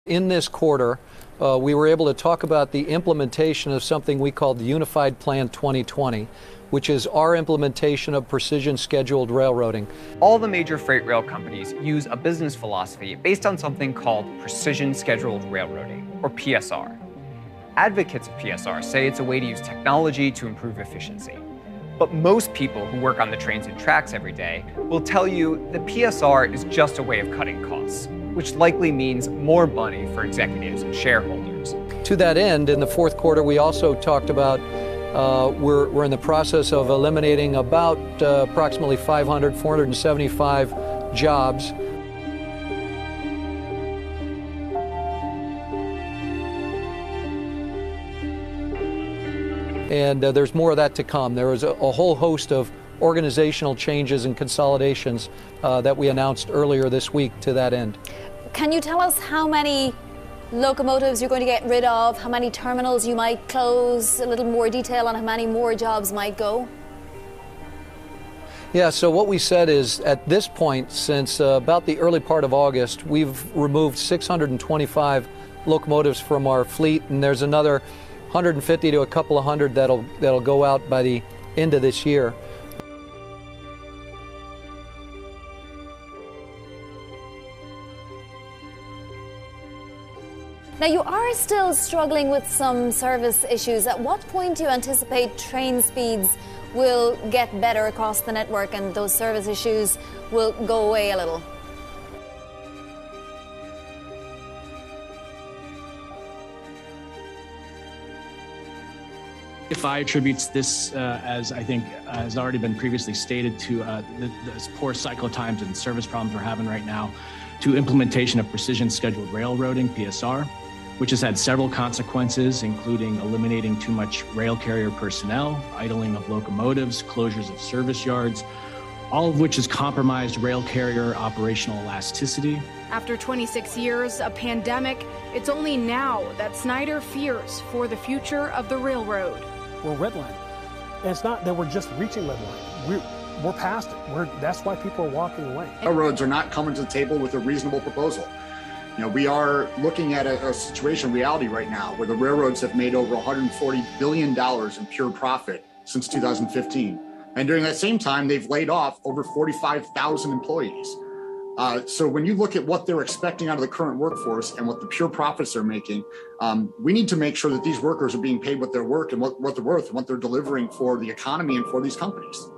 In this quarter, we were able to talk about the implementation of something we called the Unified Plan 2020, which is our implementation of precision scheduled railroading. All the major freight rail companies use a business philosophy based on something called precision scheduled railroading, or PSR. Advocates of PSR say it's a way to use technology to improve efficiency. But most people who work on the trains and tracks every day will tell you that PSR is just a way of cutting costs, which likely means more money for executives and shareholders. To that end, in the fourth quarter, we also talked about we're in the process of eliminating about approximately 475 jobs. And there's more of that to come. There is a whole host of organizational changes and consolidations that we announced earlier this week to that end. Can you tell us how many locomotives you're going to get rid of, how many terminals you might close, a little more detail on how many more jobs might go? Yeah, so what we said is at this point, since about the early part of August, we've removed 625 locomotives from our fleet, and there's another 150 to a couple of hundred that'll go out by the end of this year. Now, you are still struggling with some service issues. At what point do you anticipate train speeds will get better across the network and those service issues will go away a little? IFI attributes this, as I think has already been previously stated, to the poor cycle times and service problems we're having right now, to implementation of precision scheduled railroading, PSR, which has had several consequences, including eliminating too much rail carrier personnel, idling of locomotives, closures of service yards, all of which has compromised rail carrier operational elasticity. After 26 years, a pandemic, it's only now that Snyder fears for the future of the railroad. We're redline. And it's not that we're just reaching redline. We're past it. That's why people are walking away. Railroads are not coming to the table with a reasonable proposal. You know, we are looking at a situation, reality right now, where the railroads have made over $140 billion in pure profit since 2015. And during that same time, they've laid off over 45,000 employees. So when you look at what they're expecting out of the current workforce and what the pure profits they're making, we need to make sure that these workers are being paid what they're worth and what they're worth and what they're delivering for the economy and for these companies.